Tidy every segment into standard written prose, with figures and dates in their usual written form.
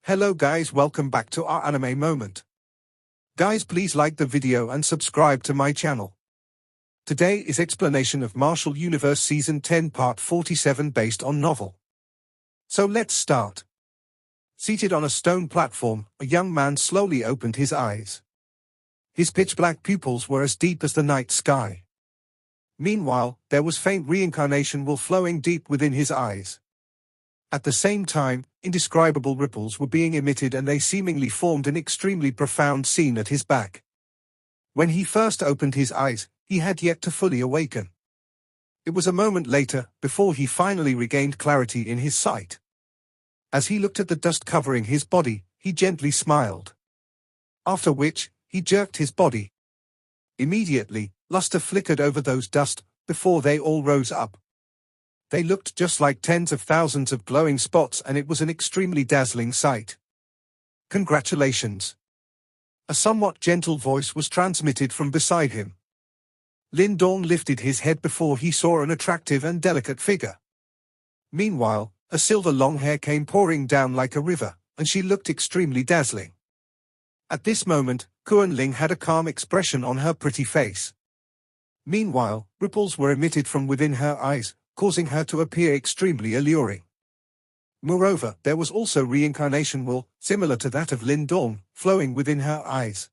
Hello guys, welcome back to our anime moment. Guys, please like the video and subscribe to my channel. Today is explanation of Martial Universe Season 10 Part 47 based on novel. So let's start. Seated on a stone platform, a young man slowly opened his eyes. His pitch-black pupils were as deep as the night sky. Meanwhile, there was faint reincarnation will flowing deep within his eyes. At the same time, indescribable ripples were being emitted and they seemingly formed an extremely profound scene at his back. When he first opened his eyes, he had yet to fully awaken. It was a moment later, before he finally regained clarity in his sight. As he looked at the dust covering his body, he gently smiled. After which, he jerked his body. Immediately, luster flickered over those dust, before they all rose up. They looked just like tens of thousands of glowing spots and it was an extremely dazzling sight. Congratulations. A somewhat gentle voice was transmitted from beside him. Lindong lifted his head before he saw an attractive and delicate figure. Meanwhile, a silver long hair came pouring down like a river, and she looked extremely dazzling. At this moment, Kuan-Ling had a calm expression on her pretty face. Meanwhile, ripples were emitted from within her eyes, causing her to appear extremely alluring. Moreover, there was also reincarnation will, similar to that of Lindong, flowing within her eyes.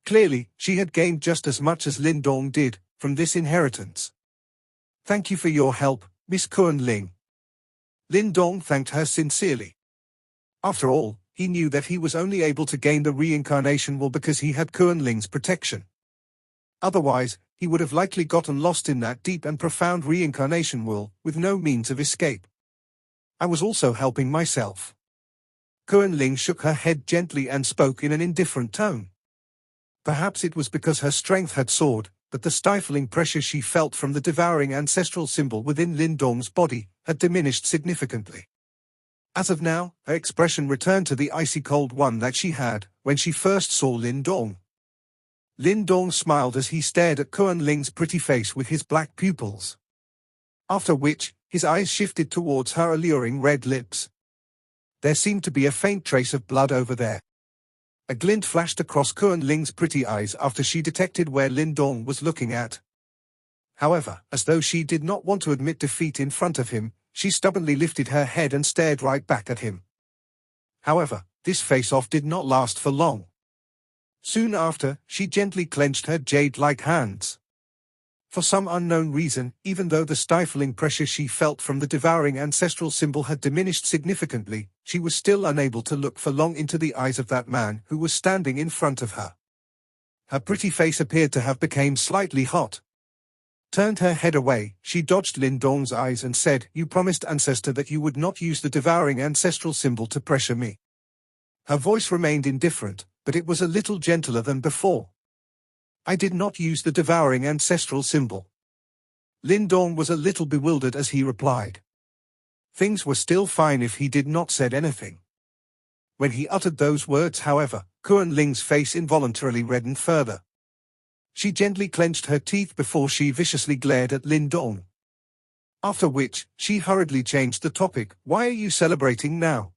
Clearly, she had gained just as much as Lindong did, from this inheritance. Thank you for your help, Miss Kuan-Ling. Lindong thanked her sincerely. After all, he knew that he was only able to gain the reincarnation will because he had Kuan-Ling's protection. Otherwise, he would have likely gotten lost in that deep and profound reincarnation will, with no means of escape. I was also helping myself. Kuan-Ling shook her head gently and spoke in an indifferent tone. Perhaps it was because her strength had soared, but the stifling pressure she felt from the devouring ancestral symbol within Lindong's body had diminished significantly. As of now, her expression returned to the icy cold one that she had when she first saw Lindong. Lindong smiled as he stared at Kuan-Ling's pretty face with his black pupils. After which, his eyes shifted towards her alluring red lips. There seemed to be a faint trace of blood over there. A glint flashed across Kuan-Ling's pretty eyes after she detected where Lindong was looking at. However, as though she did not want to admit defeat in front of him, she stubbornly lifted her head and stared right back at him. However, this face-off did not last for long. Soon after, she gently clenched her jade-like hands. For some unknown reason, even though the stifling pressure she felt from the devouring ancestral symbol had diminished significantly, she was still unable to look for long into the eyes of that man who was standing in front of her. Her pretty face appeared to have become slightly hot. Turned her head away, she dodged Lindong's eyes and said, "You promised, ancestor, that you would not use the devouring ancestral symbol to pressure me." Her voice remained indifferent, but it was a little gentler than before. "I did not use the devouring ancestral symbol." Lindong was a little bewildered as he replied. Things were still fine if he did not said anything. When he uttered those words, however, Kuan-Ling's face involuntarily reddened further. She gently clenched her teeth before she viciously glared at Lindong. After which, she hurriedly changed the topic. "Why are you celebrating now?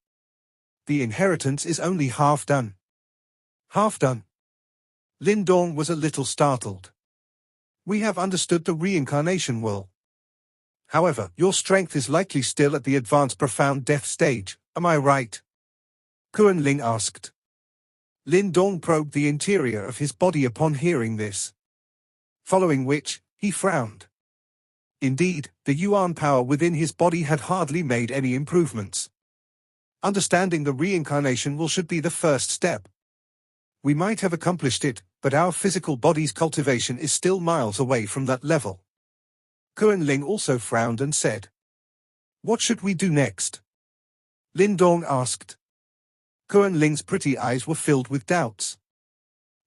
The inheritance is only half done." "Half done?" Lindong was a little startled. "We have understood the reincarnation will. However, your strength is likely still at the advanced profound death stage, am I right?" Kuan-Ling asked. Lindong probed the interior of his body upon hearing this. Following which, he frowned. Indeed, the yuan power within his body had hardly made any improvements. Understanding the reincarnation will should be the first step. We might have accomplished it, but our physical body's cultivation is still miles away from that level. Kuan-Ling also frowned and said, "What should we do next?" Lindong asked. Kuan-Ling's pretty eyes were filled with doubts.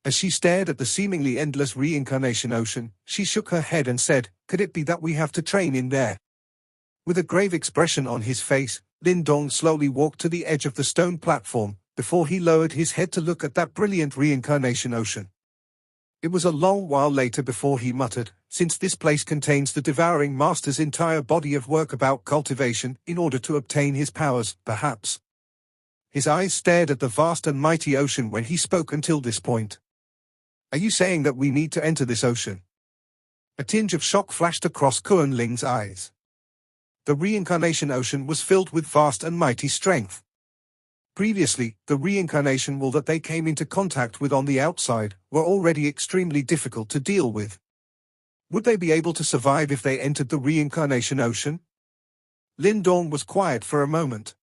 As she stared at the seemingly endless reincarnation ocean, she shook her head and said, "Could it be that we have to train in there?" With a grave expression on his face, Lindong slowly walked to the edge of the stone platform, before he lowered his head to look at that brilliant reincarnation ocean. It was a long while later before he muttered, "Since this place contains the devouring master's entire body of work about cultivation, in order to obtain his powers, perhaps His eyes stared at the vast and mighty ocean when he spoke until this point. Are you saying that we need to enter this ocean? A tinge of shock flashed across Kuan Ling's eyes. The Reincarnation Ocean was filled with vast and mighty strength. Previously, the reincarnation wall that they came into contact with on the outside were already extremely difficult to deal with. Would they be able to survive if they entered the Reincarnation Ocean? Lin Dong was quiet for a moment.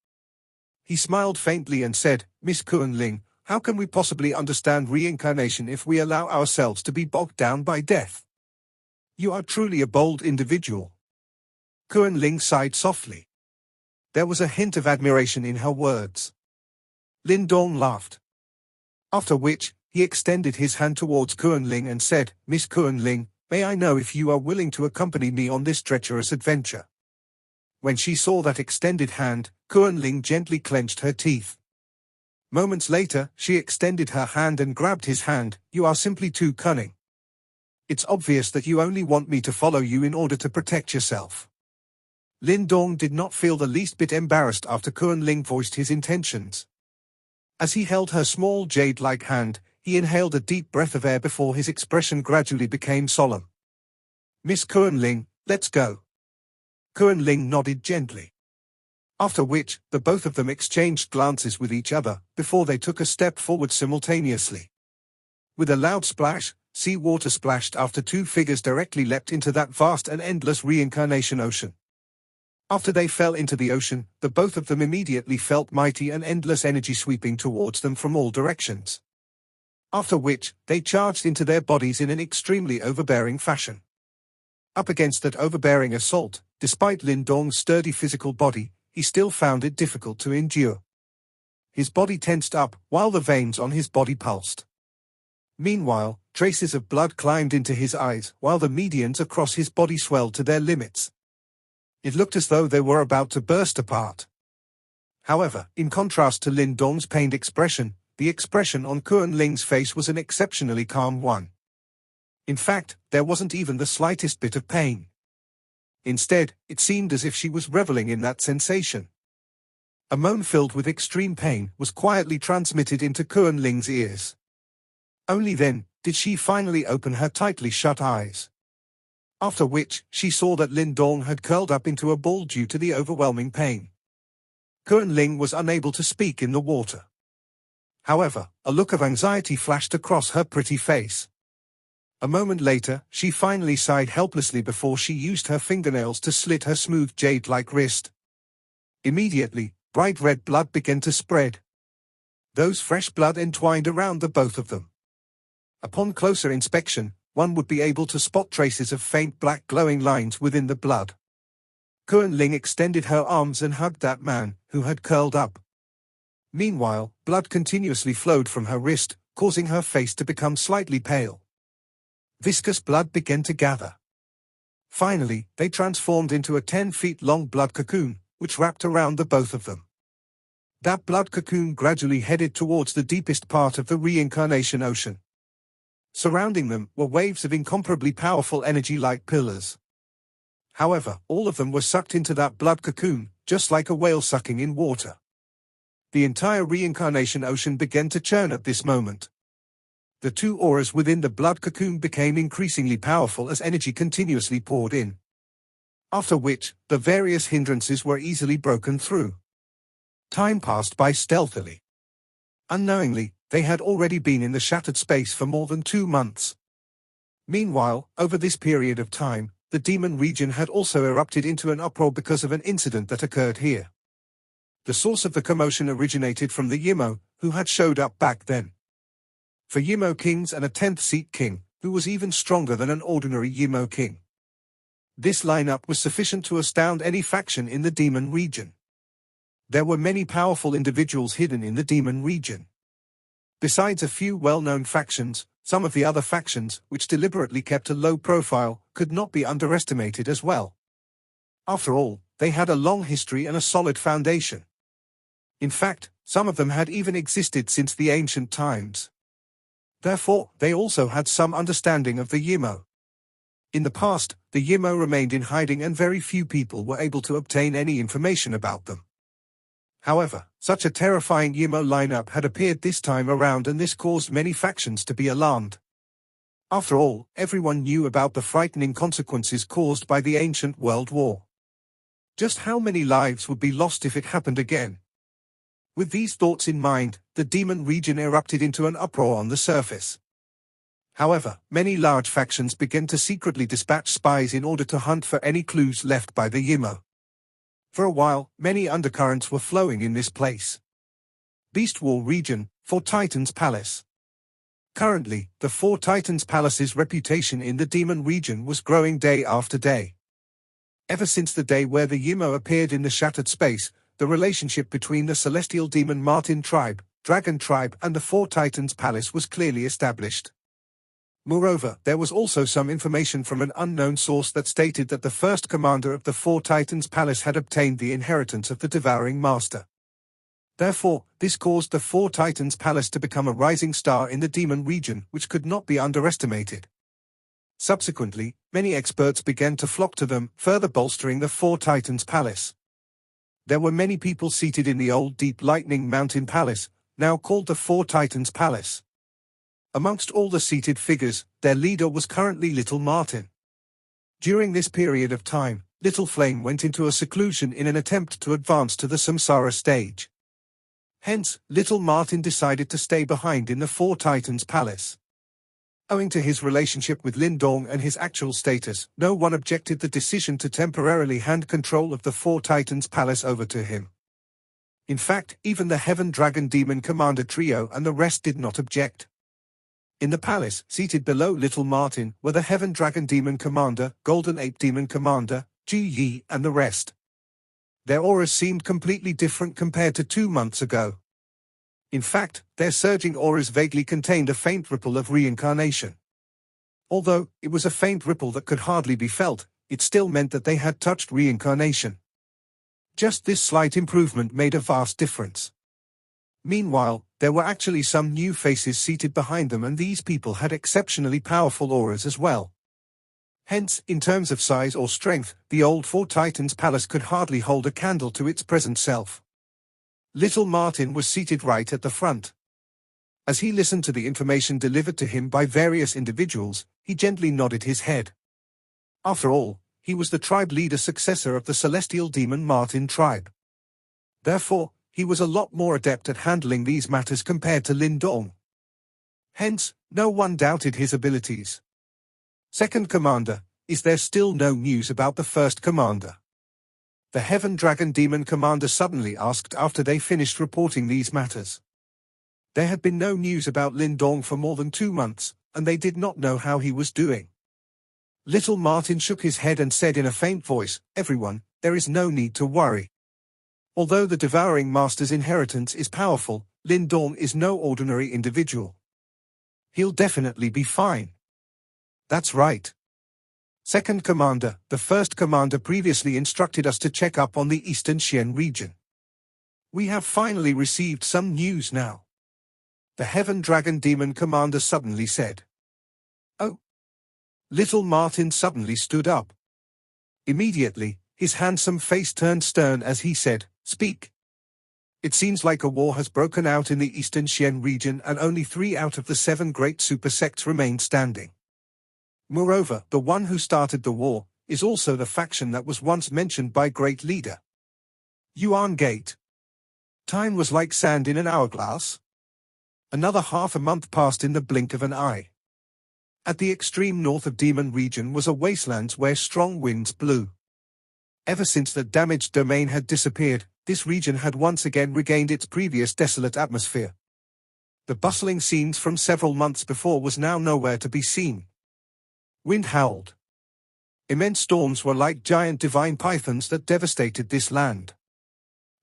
He smiled faintly and said, Miss Kuan Ling, how can we possibly understand reincarnation if we allow ourselves to be bogged down by death? You are truly a bold individual. Kuan Ling sighed softly. There was a hint of admiration in her words. Lin Dong laughed. After which, he extended his hand towards Kuan Ling and said, Miss Kuan Ling, may I know if you are willing to accompany me on this treacherous adventure? When she saw that extended hand, Kuan Ling gently clenched her teeth. Moments later, she extended her hand and grabbed his hand. You are simply too cunning. It's obvious that you only want me to follow you in order to protect yourself. Lin Dong did not feel the least bit embarrassed after Kuan Ling voiced his intentions. As he held her small jade-like hand, he inhaled a deep breath of air before his expression gradually became solemn. Miss Kuan Ling, let's go. Kuan Ling nodded gently. After which, the both of them exchanged glances with each other, before they took a step forward simultaneously. With a loud splash, sea water splashed after two figures directly leapt into that vast and endless reincarnation ocean. After they fell into the ocean, the both of them immediately felt mighty and endless energy sweeping towards them from all directions. After which, they charged into their bodies in an extremely overbearing fashion. Up against that overbearing assault, despite Lin Dong's sturdy physical body, he still found it difficult to endure. His body tensed up, while the veins on his body pulsed. Meanwhile, traces of blood climbed into his eyes, while the medians across his body swelled to their limits. It looked as though they were about to burst apart. However, in contrast to Lin Dong's pained expression, the expression on Kuan Ling's face was an exceptionally calm one. In fact, there wasn't even the slightest bit of pain. Instead, it seemed as if she was reveling in that sensation. A moan filled with extreme pain was quietly transmitted into Kuan Ling's ears. Only then did she finally open her tightly shut eyes. After which, she saw that Lin Dong had curled up into a ball due to the overwhelming pain. Kuan Ling was unable to speak in the water. However, a look of anxiety flashed across her pretty face. A moment later, she finally sighed helplessly before she used her fingernails to slit her smooth jade-like wrist. Immediately, bright red blood began to spread. Those fresh blood entwined around the both of them. Upon closer inspection, one would be able to spot traces of faint black glowing lines within the blood. Kuan Ling extended her arms and hugged that man, who had curled up. Meanwhile, blood continuously flowed from her wrist, causing her face to become slightly pale. Viscous blood began to gather. Finally, they transformed into a 10-feet-long blood cocoon, which wrapped around the both of them. That blood cocoon gradually headed towards the deepest part of the Reincarnation Ocean. Surrounding them were waves of incomparably powerful energy like pillars. However, all of them were sucked into that blood cocoon, just like a whale sucking in water. The entire Reincarnation Ocean began to churn at this moment. The two auras within the blood cocoon became increasingly powerful as energy continuously poured in. After which, the various hindrances were easily broken through. Time passed by stealthily. Unknowingly, they had already been in the shattered space for more than 2 months. Meanwhile, over this period of time, the demon region had also erupted into an uproar because of an incident that occurred here. The source of the commotion originated from the Yimo, who had showed up back then. For Yimo kings and a 10th seat king, who was even stronger than an ordinary Yimo king. This lineup was sufficient to astound any faction in the demon region. There were many powerful individuals hidden in the demon region. Besides a few well-known factions, some of the other factions, which deliberately kept a low profile, could not be underestimated as well. After all, they had a long history and a solid foundation. In fact, some of them had even existed since the ancient times. Therefore, they also had some understanding of the Yimo. In the past, the Yimo remained in hiding and very few people were able to obtain any information about them. However, such a terrifying Yimo lineup had appeared this time around, and this caused many factions to be alarmed. After all, everyone knew about the frightening consequences caused by the ancient world war. Just how many lives would be lost if it happened again? With these thoughts in mind, the demon region erupted into an uproar on the surface. However, many large factions began to secretly dispatch spies in order to hunt for any clues left by the Yimo. For a while, many undercurrents were flowing in this place. Beast War region, Four Titans Palace. Currently, the Four Titans Palace's reputation in the demon region was growing day after day. Ever since the day where the Yimo appeared in the shattered space, the relationship between the celestial demon Martin tribe, Dragon tribe and the Four Titans Palace was clearly established. Moreover, there was also some information from an unknown source that stated that the first commander of the Four Titans Palace had obtained the inheritance of the Devouring Master. Therefore, this caused the Four Titans Palace to become a rising star in the demon region, which could not be underestimated. Subsequently, many experts began to flock to them, further bolstering the Four Titans Palace. There were many people seated in the old Deep Lightning Mountain Palace, now called the Four Titans Palace. Amongst all the seated figures, their leader was currently Little Martin. During this period of time, Little Flame went into a seclusion in an attempt to advance to the Samsara stage. Hence, Little Martin decided to stay behind in the Four Titans Palace. Owing to his relationship with Lindong and his actual status, no one objected the decision to temporarily hand control of the Four Titans Palace over to him. In fact, even the Heaven Dragon Demon Commander trio and the rest did not object. In the palace, seated below Little Martin, were the Heaven Dragon Demon Commander, Golden Ape Demon Commander, Ji Yi and the rest. Their auras seemed completely different compared to 2 months ago. In fact, their surging auras vaguely contained a faint ripple of reincarnation. Although it was a faint ripple that could hardly be felt, it still meant that they had touched reincarnation. Just this slight improvement made a vast difference. Meanwhile, there were actually some new faces seated behind them, and these people had exceptionally powerful auras as well. Hence, in terms of size or strength, the old Four Titans Palace could hardly hold a candle to its present self. Little Martin was seated right at the front. As he listened to the information delivered to him by various individuals, he gently nodded his head. After all, he was the tribe leader successor of the celestial demon Martin tribe. Therefore, he was a lot more adept at handling these matters compared to Lindong. Hence, no one doubted his abilities. Second Commander, is there still no news about the First Commander? The Heaven Dragon Demon Commander suddenly asked after they finished reporting these matters. There had been no news about Lindong for more than 2 months, and they did not know how he was doing. Little Martin shook his head and said in a faint voice, "Everyone, there is no need to worry. Although the Devouring Master's inheritance is powerful, Lindong is no ordinary individual. He'll definitely be fine." "That's right. Second Commander, the First Commander previously instructed us to check up on the Eastern Xian region. We have finally received some news now," the Heaven Dragon Demon Commander suddenly said. "Oh." Little Martin suddenly stood up. Immediately, his handsome face turned stern as he said, "Speak. It seems like a war has broken out in the Eastern Xian region, and only 3 out of the 7 great super sects remain standing. Moreover, the one who started the war is also the faction that was once mentioned by great leader Yuan Gate. Time was like sand in an hourglass. Another half a month passed in the blink of an eye. At the extreme north of Demon region was a wasteland where strong winds blew. Ever since the damaged domain had disappeared, this region had once again regained its previous desolate atmosphere. The bustling scenes from several months before was now nowhere to be seen. Wind howled. Immense storms were like giant divine pythons that devastated this land.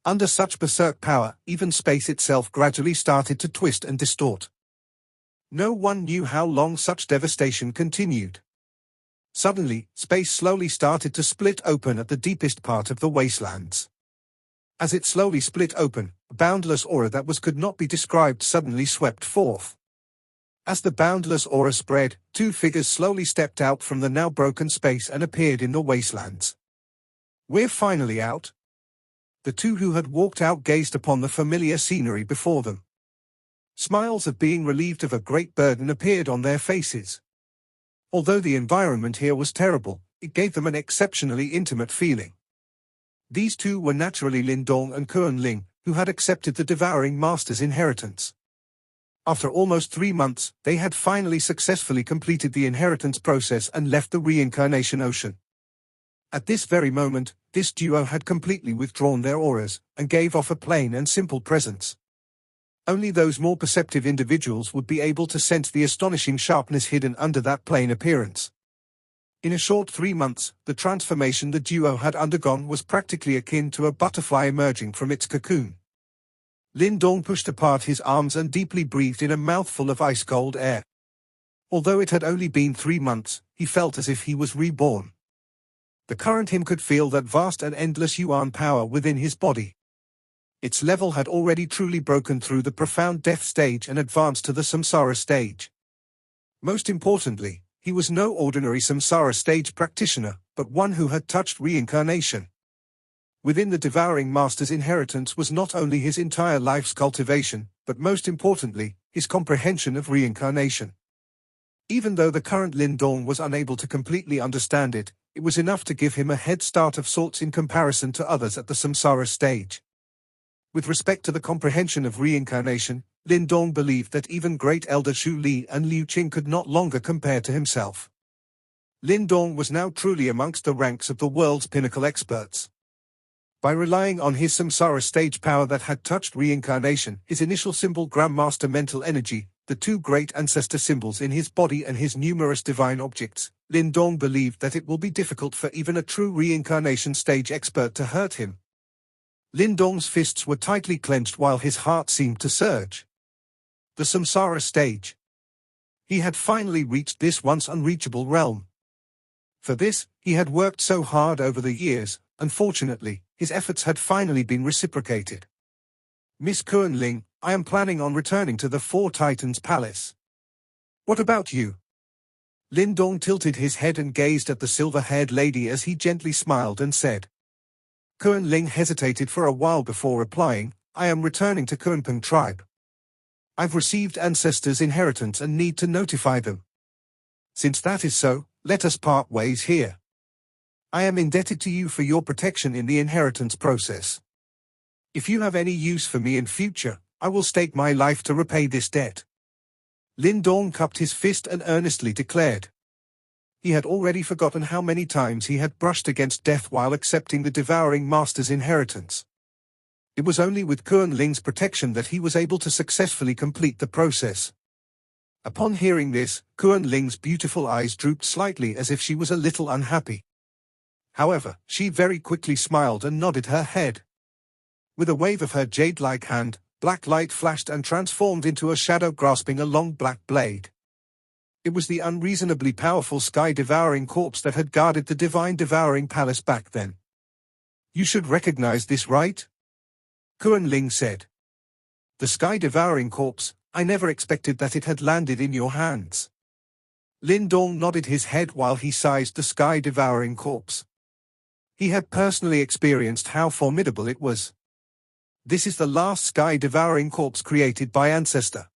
Under such berserk power, even space itself gradually started to twist and distort. No one knew how long such devastation continued. Suddenly, space slowly started to split open at the deepest part of the wastelands. As it slowly split open, a boundless aura that could not be described suddenly swept forth. As the boundless aura spread, 2 figures slowly stepped out from the now broken space and appeared in the wastelands. "We're finally out." The two who had walked out gazed upon the familiar scenery before them. Smiles of being relieved of a great burden appeared on their faces. Although the environment here was terrible, it gave them an exceptionally intimate feeling. These two were naturally Lindong and Kuan-Ling, who had accepted the Devouring Master's inheritance. After almost 3 months, they had finally successfully completed the inheritance process and left the Reincarnation Ocean. At this very moment, this duo had completely withdrawn their auras, and gave off a plain and simple presence. Only those more perceptive individuals would be able to sense the astonishing sharpness hidden under that plain appearance. In a short 3 months, the transformation the duo had undergone was practically akin to a butterfly emerging from its cocoon. Lindong pushed apart his arms and deeply breathed in a mouthful of ice-cold air. Although it had only been 3 months, he felt as if he was reborn. The current him could feel that vast and endless yuan power within his body. Its level had already truly broken through the profound death stage and advanced to the samsara stage. Most importantly, he was no ordinary samsara stage practitioner, but one who had touched reincarnation. Within the Devouring Master's inheritance was not only his entire life's cultivation, but most importantly, his comprehension of reincarnation. Even though the current Lindong was unable to completely understand it, it was enough to give him a head start of sorts in comparison to others at the samsara stage. With respect to the comprehension of reincarnation, Lindong believed that even great elder Xu Li and Liu Qing could not longer compare to himself. Lindong was now truly amongst the ranks of the world's pinnacle experts. By relying on his samsara stage power that had touched reincarnation, his initial symbol Grandmaster mental energy, the two great ancestor symbols in his body and his numerous divine objects, Lindong believed that it will be difficult for even a true reincarnation stage expert to hurt him. Lindong's fists were tightly clenched while his heart seemed to surge. The samsara stage. He had finally reached this once unreachable realm. For this, he had worked so hard over the years. Unfortunately, his efforts had finally been reciprocated. Miss Kuan-Ling, I am planning on returning to the Four Titans Palace. What about you? Lindong tilted his head and gazed at the silver-haired lady as he gently smiled and said. Kuan-Ling hesitated for a while before replying, I am returning to Kunpeng tribe. I've received ancestors' inheritance and need to notify them. Since that is so, let us part ways here. I am indebted to you for your protection in the inheritance process. If you have any use for me in future, I will stake my life to repay this debt. Lindong cupped his fist and earnestly declared. He had already forgotten how many times he had brushed against death while accepting the Devouring Master's inheritance. It was only with Kuan-Ling's protection that he was able to successfully complete the process. Upon hearing this, Kuan-Ling's beautiful eyes drooped slightly as if she was a little unhappy. However, she very quickly smiled and nodded her head. With a wave of her jade-like hand, black light flashed and transformed into a shadow grasping a long black blade. It was the unreasonably powerful sky-devouring corpse that had guarded the divine devouring palace back then. You should recognize this, right? Kuan-Ling said. The sky-devouring corpse, I never expected that it had landed in your hands. Lindong nodded his head while he sized the sky-devouring corpse. He had personally experienced how formidable it was. This is the last sky-devouring corpse created by Ancestor.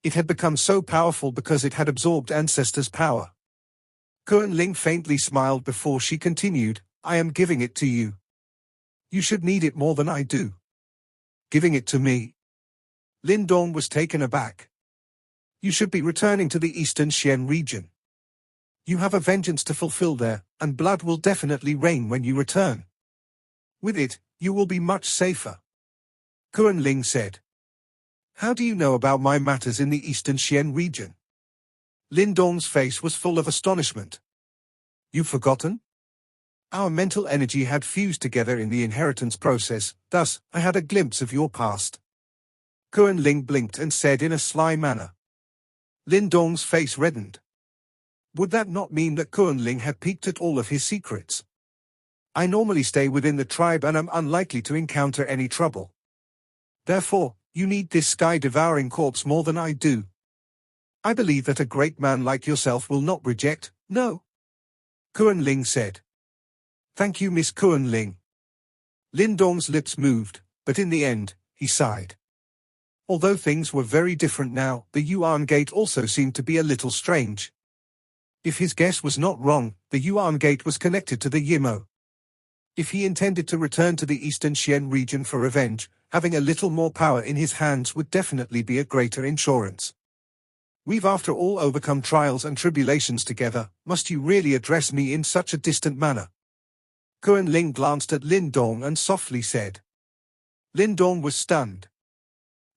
It had become so powerful because it had absorbed Ancestor's power. Kuan-Ling faintly smiled before she continued, I am giving it to you. You should need it more than I do. Giving it to me? Lindong was taken aback. You should be returning to the Eastern Xian region. You have a vengeance to fulfill there, and blood will definitely rain when you return. With it, you will be much safer. Kuan-Ling said. How do you know about my matters in the Eastern Xian region? Lindong's face was full of astonishment. You've forgotten? Our mental energy had fused together in the inheritance process, thus, I had a glimpse of your past. Kuan-Ling blinked and said in a sly manner. Lindong's face reddened. Would that not mean that Kuan-Ling had peeked at all of his secrets? I normally stay within the tribe and am unlikely to encounter any trouble. Therefore, you need this sky-devouring corpse more than I do. I believe that a great man like yourself will not reject, no. Kuan-Ling said. Thank you, Miss Kuan-Ling. Lindong's lips moved, but in the end, he sighed. Although things were very different now, the Yuan Gate also seemed to be a little strange. If his guess was not wrong, the Yuan Gate was connected to the Yimo. If he intended to return to the Eastern Xian region for revenge, having a little more power in his hands would definitely be a greater insurance. We've after all overcome trials and tribulations together, must you really address me in such a distant manner? Kuan Ling glanced at Lindong and softly said. Lindong was stunned.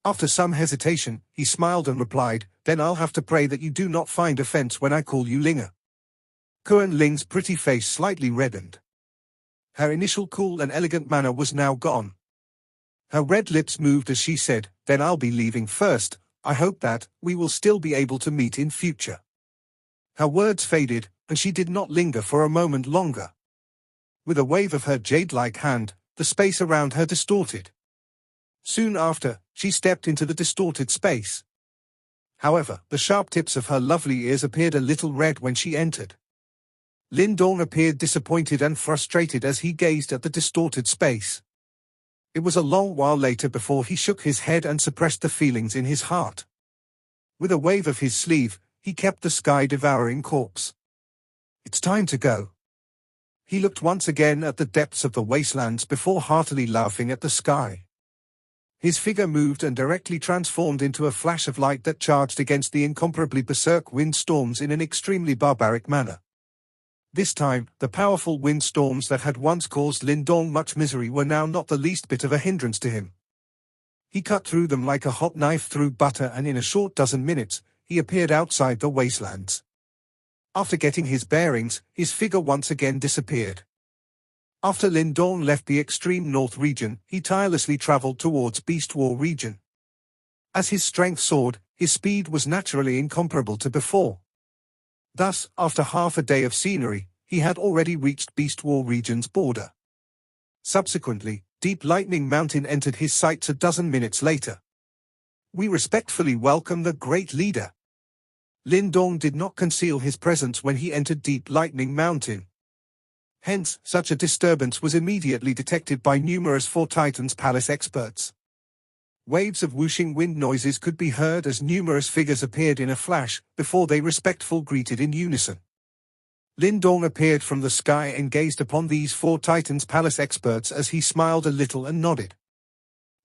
After some hesitation, he smiled and replied, then I'll have to pray that you do not find offense when I call you Linger. Kuan Ling's pretty face slightly reddened. Her initial cool and elegant manner was now gone. Her red lips moved as she said, then I'll be leaving first. I hope that we will still be able to meet in future. Her words faded, and she did not linger for a moment longer. With a wave of her jade-like hand, the space around her distorted. Soon after, she stepped into the distorted space. However, the sharp tips of her lovely ears appeared a little red when she entered. Lindong appeared disappointed and frustrated as he gazed at the distorted space. It was a long while later before he shook his head and suppressed the feelings in his heart. With a wave of his sleeve, he kept the sky-devouring corpse. It's time to go. He looked once again at the depths of the wastelands before heartily laughing at the sky. His figure moved and directly transformed into a flash of light that charged against the incomparably berserk windstorms in an extremely barbaric manner. This time, the powerful windstorms that had once caused Lindong much misery were now not the least bit of a hindrance to him. He cut through them like a hot knife through butter, and in a short dozen minutes, he appeared outside the wastelands. After getting his bearings, his figure once again disappeared. After Lindong left the extreme north region, he tirelessly traveled towards Beast War region. As his strength soared, his speed was naturally incomparable to before. Thus, after half a day of scenery, he had already reached Beast War region's border. Subsequently, Deep Lightning Mountain entered his sights a dozen minutes later. We respectfully welcome the great leader. Lindong did not conceal his presence when he entered Deep Lightning Mountain. Hence, such a disturbance was immediately detected by numerous Four Titans Palace experts. Waves of whooshing wind noises could be heard as numerous figures appeared in a flash, before they respectfully greeted in unison. Lindong appeared from the sky and gazed upon these Four Titans Palace experts as he smiled a little and nodded.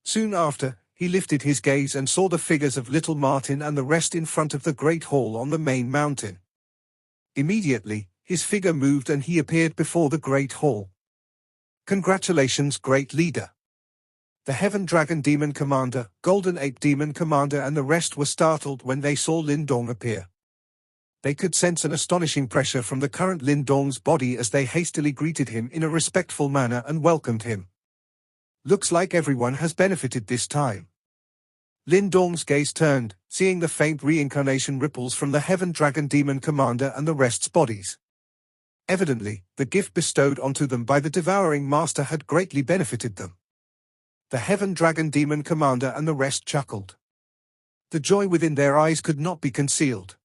Soon after, he lifted his gaze and saw the figures of Little Martin and the rest in front of the Great Hall on the main mountain. Immediately, his figure moved and he appeared before the Great Hall. Congratulations, great leader. The Heaven Dragon Demon Commander, Golden Ape Demon Commander and the rest were startled when they saw Lindong appear. They could sense an astonishing pressure from the current Lindong's body as they hastily greeted him in a respectful manner and welcomed him. Looks like everyone has benefited this time. Lindong's gaze turned, seeing the faint reincarnation ripples from the Heaven Dragon Demon Commander and the rest's bodies. Evidently, the gift bestowed onto them by the Devouring Master had greatly benefited them. The Heaven Dragon Demon Commander and the rest chuckled. The joy within their eyes could not be concealed.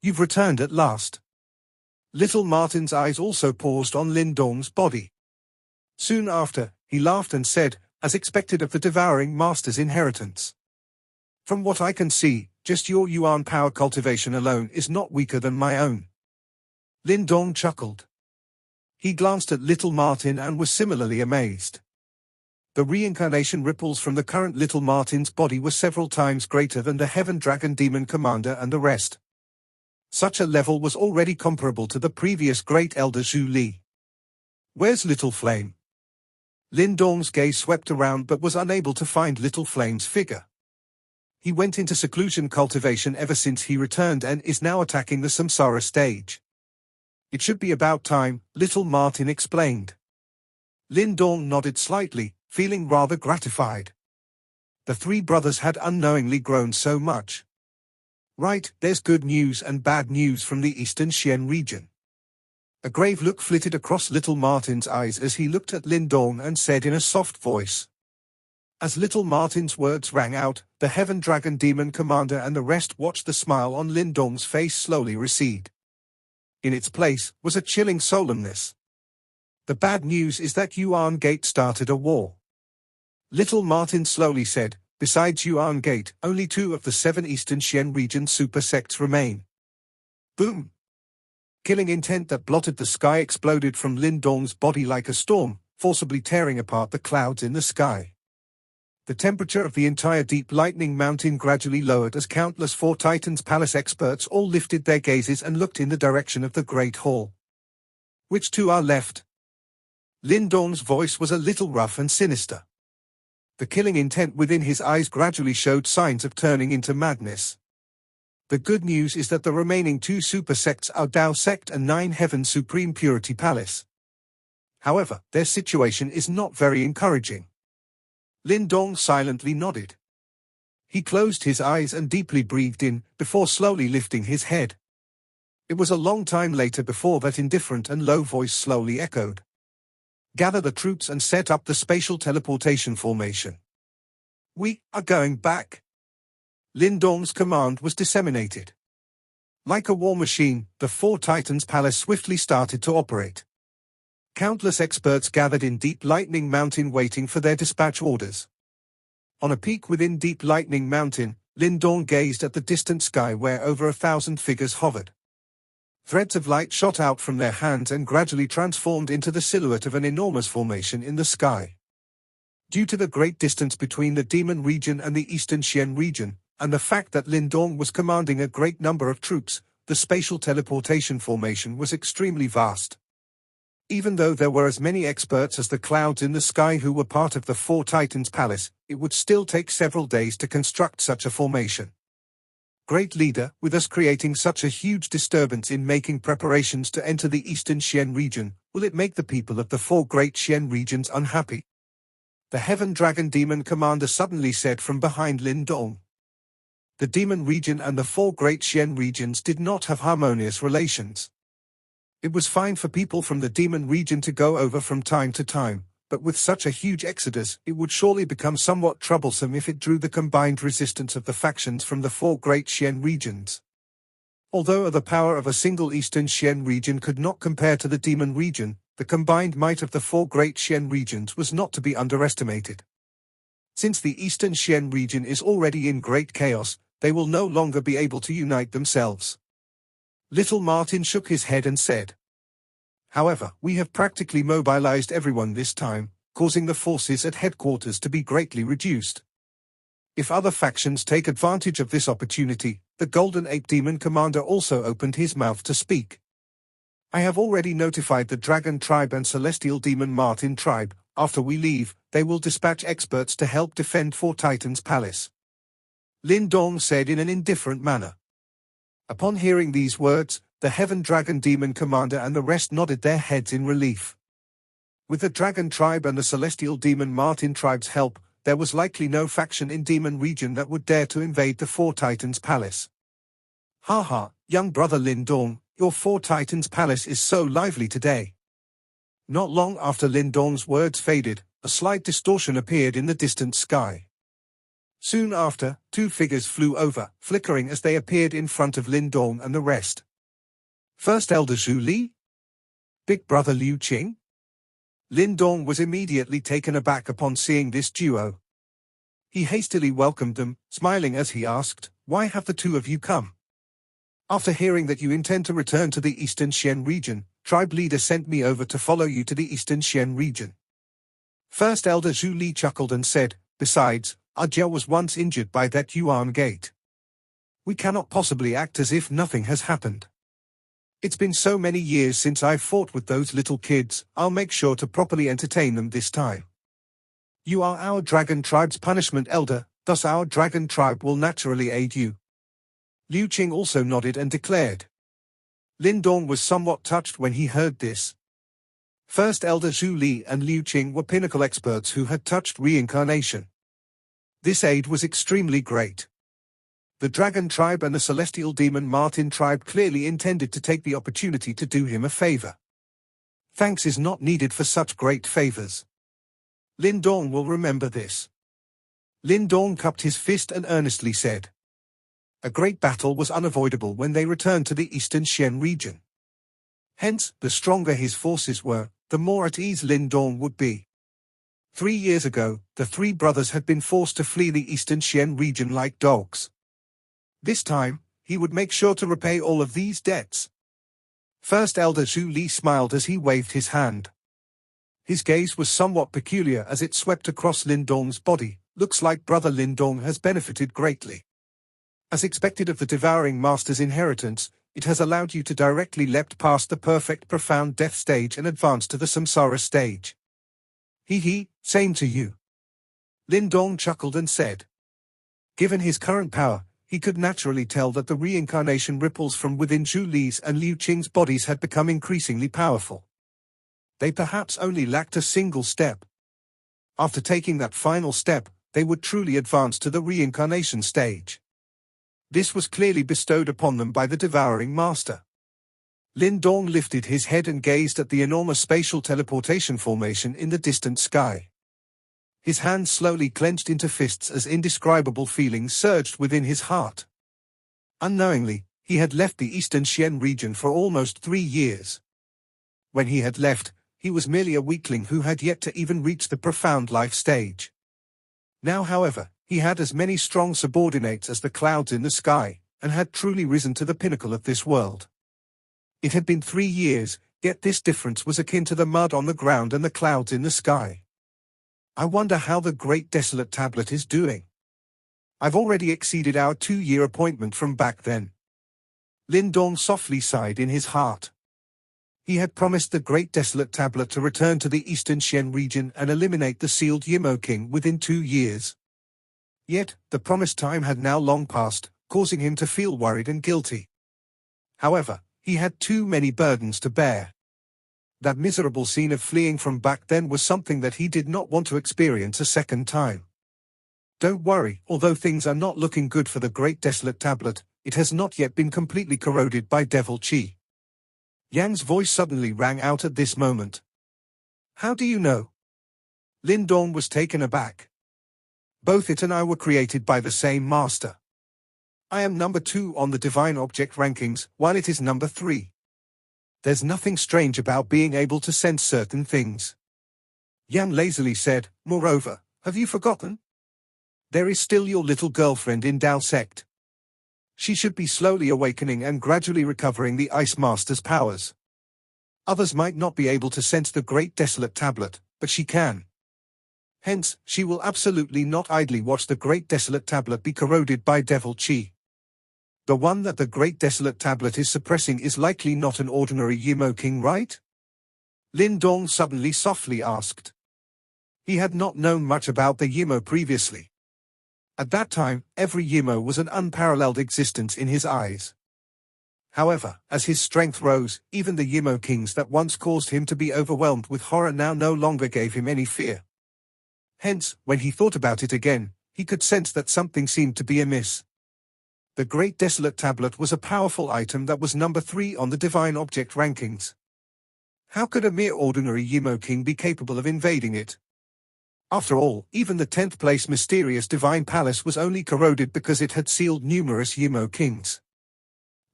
You've returned at last. Little Martin's eyes also paused on Lindong's body. Soon after, he laughed and said, as expected of the Devouring Master's inheritance. From what I can see, just your Yuan power cultivation alone is not weaker than my own. Lindong chuckled. He glanced at Little Martin and was similarly amazed. The reincarnation ripples from the current Little Martin's body were several times greater than the Heaven Dragon Demon Commander and the rest. Such a level was already comparable to the previous Great Elder Zhu Li. Where's Little Flame? Lindong's gaze swept around but was unable to find Little Flame's figure. He went into seclusion cultivation ever since he returned and is now attacking the Samsara stage. It should be about time, Little Martin explained. Lindong nodded slightly, feeling rather gratified. The three brothers had unknowingly grown so much. Right, there's good news and bad news from the Eastern Xian region. A grave look flitted across Little Martin's eyes as he looked at Lindong and said in a soft voice. As Little Martin's words rang out, the Heaven Dragon Demon Commander and the rest watched the smile on Lindong's face slowly recede. In its place was a chilling solemnness. The bad news is that Yuan Gate started a war. Little Martin slowly said, besides Yuan Gate, only 2 of the 7 Eastern Xian region super sects remain. Boom! Killing intent that blotted the sky exploded from Lin Dong's body like a storm, forcibly tearing apart the clouds in the sky. The temperature of the entire Deep Lightning Mountain gradually lowered as countless Four Titans Palace experts all lifted their gazes and looked in the direction of the Great Hall. Which 2 are left? Lin Dong's voice was a little rough and sinister. The killing intent within his eyes gradually showed signs of turning into madness. The good news is that the remaining 2 super sects are Dao Sect and 9 Heaven Supreme Purity Palace. However, their situation is not very encouraging. Lin Dong silently nodded. He closed his eyes and deeply breathed in, before slowly lifting his head. It was a long time later before that indifferent and low voice slowly echoed. Gather the troops and set up the spatial teleportation formation. We are going back. Lin Dong's command was disseminated. Like a war machine, the Four Titans Palace swiftly started to operate. Countless experts gathered in Deep Lightning Mountain waiting for their dispatch orders. On a peak within Deep Lightning Mountain, Lin Dong gazed at the distant sky where over 1,000 figures hovered. Threads of light shot out from their hands and gradually transformed into the silhouette of an enormous formation in the sky. Due to the great distance between the Demon region and the Eastern Xian region, and the fact that Lin Dong was commanding a great number of troops, the spatial teleportation formation was extremely vast. Even though there were as many experts as the clouds in the sky who were part of the Four Titans Palace, it would still take several days to construct such a formation. Great leader, with us creating such a huge disturbance in making preparations to enter the Eastern Xian region, will it make the people of the 4 great Xian regions unhappy? The Heaven Dragon Demon Commander suddenly said from behind Lin Dong. The Demon region and the 4 great Xian regions did not have harmonious relations. It was fine for people from the Demon region to go over from time to time, but with such a huge exodus, it would surely become somewhat troublesome if it drew the combined resistance of the factions from the 4 great Xian regions. Although the power of a single Eastern Xian region could not compare to the Demon region, the combined might of the 4 great Xian regions was not to be underestimated. Since the Eastern Xian region is already in great chaos, they will no longer be able to unite themselves. Little Martin shook his head and said, however, we have practically mobilized everyone this time, causing the forces at headquarters to be greatly reduced. If other factions take advantage of this opportunity, the Golden Ape Demon Commander also opened his mouth to speak. I have already notified the Dragon Tribe and Celestial Demon Martin Tribe. After we leave, they will dispatch experts to help defend Four Titans Palace. Lin Dong said in an indifferent manner. Upon hearing these words, the Heaven Dragon Demon Commander and the rest nodded their heads in relief. With the Dragon Tribe and the Celestial Demon Martin Tribe's help, there was likely no faction in Demon region that would dare to invade the Four Titans Palace. Haha, young brother Lin Dong, your Four Titans Palace is so lively today. Not long after Lin Dong's words faded, a slight distortion appeared in the distant sky. Soon after, 2 figures flew over, flickering as they appeared in front of Lin Dong and the rest. First Elder Zhu Li? Big Brother Liu Qing? Lin Dong was immediately taken aback upon seeing this duo. He hastily welcomed them, smiling as he asked, why have the 2 of you come? After hearing that you intend to return to the Eastern Xian region, tribe leader sent me over to follow you to the Eastern Xian region. First Elder Zhu Li chuckled and said, besides, Ajia was once injured by that Yuan Gate. We cannot possibly act as if nothing has happened. It's been so many years since I've fought with those little kids, I'll make sure to properly entertain them this time. You are our Dragon Tribe's punishment elder, thus our Dragon Tribe will naturally aid you. Liu Qing also nodded and declared. Lin Dong was somewhat touched when he heard this. First Elder Zhu Li and Liu Qing were pinnacle experts who had touched reincarnation. This aid was extremely great. The Dragon Tribe and the Celestial Demon Martin Tribe clearly intended to take the opportunity to do him a favor. Thanks is not needed for such great favors. Lin Dong will remember this. Lin Dong cupped his fist and earnestly said. A great battle was unavoidable when they returned to the Eastern Xian region. Hence, the stronger his forces were, the more at ease Lin Dong would be. 3 years ago, the three brothers had been forced to flee the eastern Xian region like dogs. This time, he would make sure to repay all of these debts. First Elder Zhu Li smiled as he waved his hand. His gaze was somewhat peculiar as it swept across Lin Dong's body. Looks like brother Lin Dong has benefited greatly. As expected of the Devouring Master's inheritance, it has allowed you to directly leapt past the perfect profound death stage and advance to the samsara stage. Same to you. Lin Dong chuckled and said. Given his current power, he could naturally tell that the reincarnation ripples from within Zhu Li's and Liu Qing's bodies had become increasingly powerful. They perhaps only lacked a single step. After taking that final step, they would truly advance to the reincarnation stage. This was clearly bestowed upon them by the Devouring Master. Lin Dong lifted his head and gazed at the enormous spatial teleportation formation in the distant sky. His hands slowly clenched into fists as indescribable feelings surged within his heart. Unknowingly, he had left the eastern Xian region for almost 3 years. When he had left, he was merely a weakling who had yet to even reach the profound life stage. Now, however, he had as many strong subordinates as the clouds in the sky, and had truly risen to the pinnacle of this world. It had been 3 years, yet this difference was akin to the mud on the ground and the clouds in the sky. I wonder how the Great Desolate Tablet is doing. I've already exceeded our 2-year appointment from back then. Lin Dong softly sighed in his heart. He had promised the Great Desolate Tablet to return to the eastern Xian region and eliminate the sealed Yimo King within 2 years. Yet, the promised time had now long passed, causing him to feel worried and guilty. However, he had too many burdens to bear. That miserable scene of fleeing from back then was something that he did not want to experience a second time. Don't worry, although things are not looking good for the Great Desolate Tablet, it has not yet been completely corroded by Devil Qi. Yang's voice suddenly rang out at this moment. How do you know? Lin Dong was taken aback. Both it and I were created by the same master. I am number 2 on the Divine Object rankings, while it is number 3. There's nothing strange about being able to sense certain things. Yang lazily said, moreover, have you forgotten? There is still your little girlfriend in Dao sect. She should be slowly awakening and gradually recovering the Ice Master's powers. Others might not be able to sense the Great Desolate Tablet, but she can. Hence, she will absolutely not idly watch the Great Desolate Tablet be corroded by Devil Qi. The one that the Great Desolate Tablet is suppressing is likely not an ordinary Yimo King, right? Lin Dong suddenly softly asked. He had not known much about the Yimo previously. At that time, every Yimo was an unparalleled existence in his eyes. However, as his strength rose, even the Yimo Kings that once caused him to be overwhelmed with horror now no longer gave him any fear. Hence, when he thought about it again, he could sense that something seemed to be amiss. The Great Desolate Tablet was a powerful item that was number 3 on the Divine Object rankings. How could a mere ordinary Yimo King be capable of invading it? After all, even the 10th place mysterious Divine Palace was only corroded because it had sealed numerous Yimo Kings.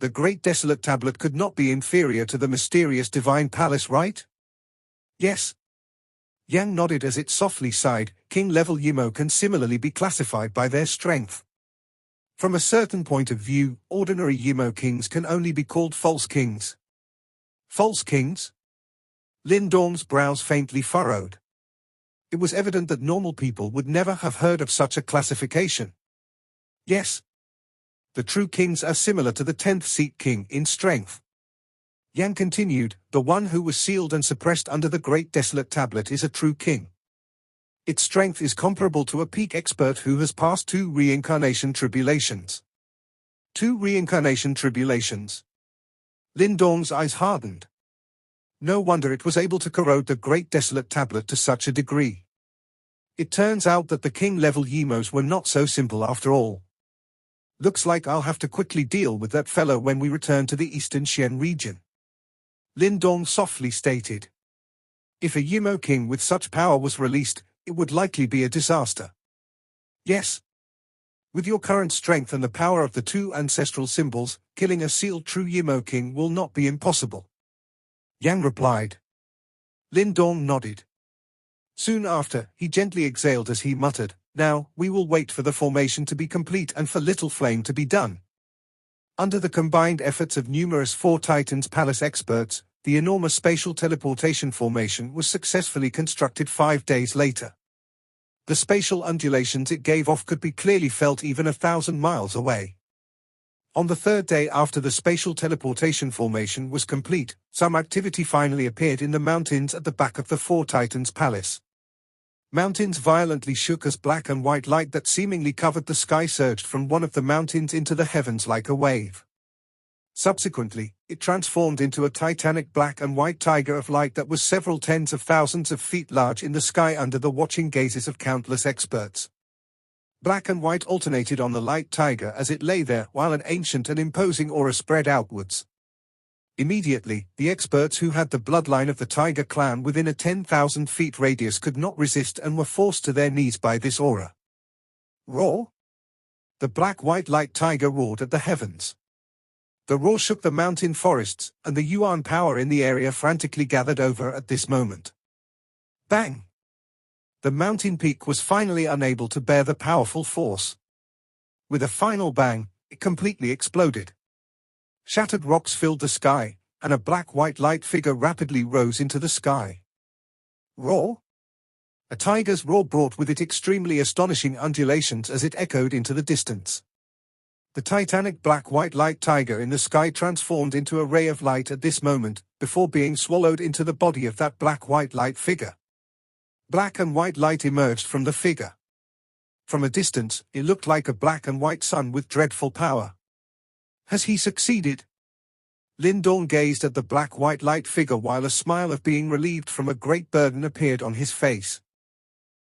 The Great Desolate Tablet could not be inferior to the mysterious Divine Palace, right? Yes. Yang nodded as it softly sighed. King-level Yimo can similarly be classified by their strength. From a certain point of view, ordinary Yimo Kings can only be called false kings. False kings? Lin Dong's brows faintly furrowed. It was evident that normal people would never have heard of such a classification. Yes. The true kings are similar to the 10th seat king in strength. Yang continued, the one who was sealed and suppressed under the Great Desolate Tablet is a true king. Its strength is comparable to a peak expert who has passed 2 reincarnation tribulations. 2 reincarnation tribulations. Lin Dong's eyes hardened. No wonder it was able to corrode the Great Desolate Tablet to such a degree. It turns out that the king-level Yimos were not so simple after all. Looks like I'll have to quickly deal with that fellow when we return to the Eastern Xian region. Lin Dong softly stated. If a Yimo King with such power was released, it would likely be a disaster. Yes. With your current strength and the power of the 2 ancestral symbols, killing a sealed true Yimo King will not be impossible. Yang replied. Lin Dong nodded. Soon after, he gently exhaled as he muttered, "Now, we will wait for the formation to be complete and for Little Flame to be done." Under the combined efforts of numerous Four Titans Palace experts, the enormous spatial teleportation formation was successfully constructed 5 days later. The spatial undulations it gave off could be clearly felt even 1,000 miles away. On the third day after the spatial teleportation formation was complete, some activity finally appeared in the mountains at the back of the Four Titans Palace. Mountains violently shook as black and white light that seemingly covered the sky surged from one of the mountains into the heavens like a wave. Subsequently, it transformed into a titanic black and white tiger of light that was several tens of thousands of feet large in the sky under the watching gazes of countless experts. Black and white alternated on the light tiger as it lay there while an ancient and imposing aura spread outwards. Immediately, the experts who had the bloodline of the Tiger clan within a 10,000 feet radius could not resist and were forced to their knees by this aura. Roar! The black-white light tiger roared at the heavens. The roar shook the mountain forests, and the Yuan power in the area frantically gathered over at this moment. Bang! The mountain peak was finally unable to bear the powerful force. With a final bang, it completely exploded. Shattered rocks filled the sky, and a black-white light figure rapidly rose into the sky. Roar! A tiger's roar brought with it extremely astonishing undulations as it echoed into the distance. The titanic black-white light tiger in the sky transformed into a ray of light at this moment, before being swallowed into the body of that black-white light figure. Black and white light emerged from the figure. From a distance, it looked like a black and white sun with dreadful power. Has he succeeded? Lin Dong gazed at the black-white light figure while a smile of being relieved from a great burden appeared on his face.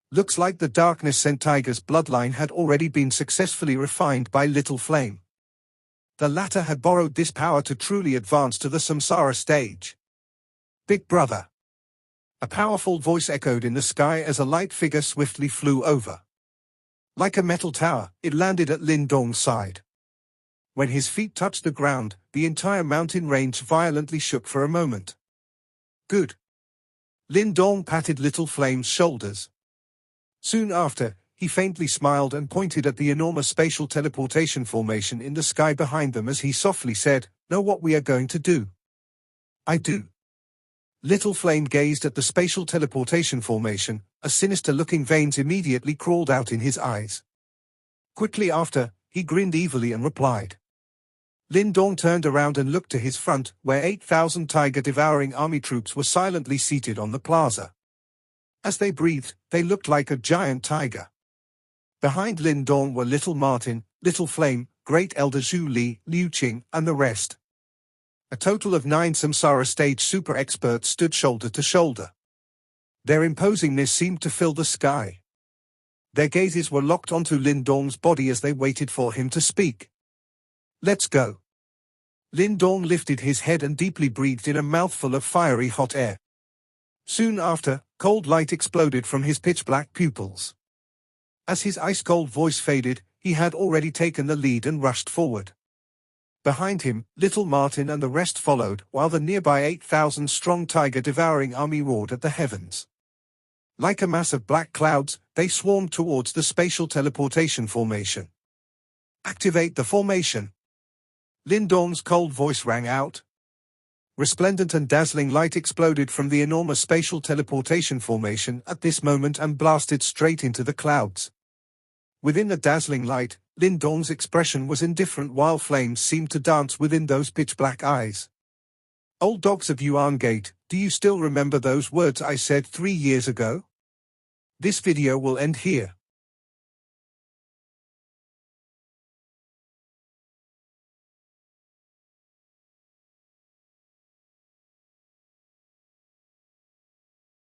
Looks like the darkness sent tiger's bloodline had already been successfully refined by Little Flame. The latter had borrowed this power to truly advance to the samsara stage. Big brother. A powerful voice echoed in the sky as a light figure swiftly flew over. Like a metal tower, it landed at Lin Dong's side. When his feet touched the ground, the entire mountain range violently shook for a moment. Good. Lin Dong patted Little Flame's shoulders. Soon after, he faintly smiled and pointed at the enormous spatial teleportation formation in the sky behind them as he softly said, "Know what we are going to do?" "I do." Little Flame gazed at the spatial teleportation formation, a sinister-looking veins immediately crawled out in his eyes. Quickly after, he grinned evilly and replied. Lin Dong turned around and looked to his front, where 8,000 tiger-devouring army troops were silently seated on the plaza. As they breathed, they looked like a giant tiger. Behind Lin Dong were Little Martin, Little Flame, Great Elder Zhu Li, Liu Qing, and the rest. A total of 9 samsara stage super experts stood shoulder to shoulder. Their imposingness seemed to fill the sky. Their gazes were locked onto Lin Dong's body as they waited for him to speak. "Let's go." Lin Dong lifted his head and deeply breathed in a mouthful of fiery hot air. Soon after, cold light exploded from his pitch-black pupils. As his ice-cold voice faded, he had already taken the lead and rushed forward. Behind him, Little Martin and the rest followed, while the nearby 8,000-strong tiger-devouring army roared at the heavens. Like a mass of black clouds, they swarmed towards the spatial teleportation formation. "Activate the formation!" Lin Dong's cold voice rang out. Resplendent and dazzling light exploded from the enormous spatial teleportation formation at this moment and blasted straight into the clouds. Within the dazzling light, Lin Dong's expression was indifferent while flames seemed to dance within those pitch-black eyes. "Old dogs of Yuan Gate, do you still remember those words I said 3 years ago?" This video will end here.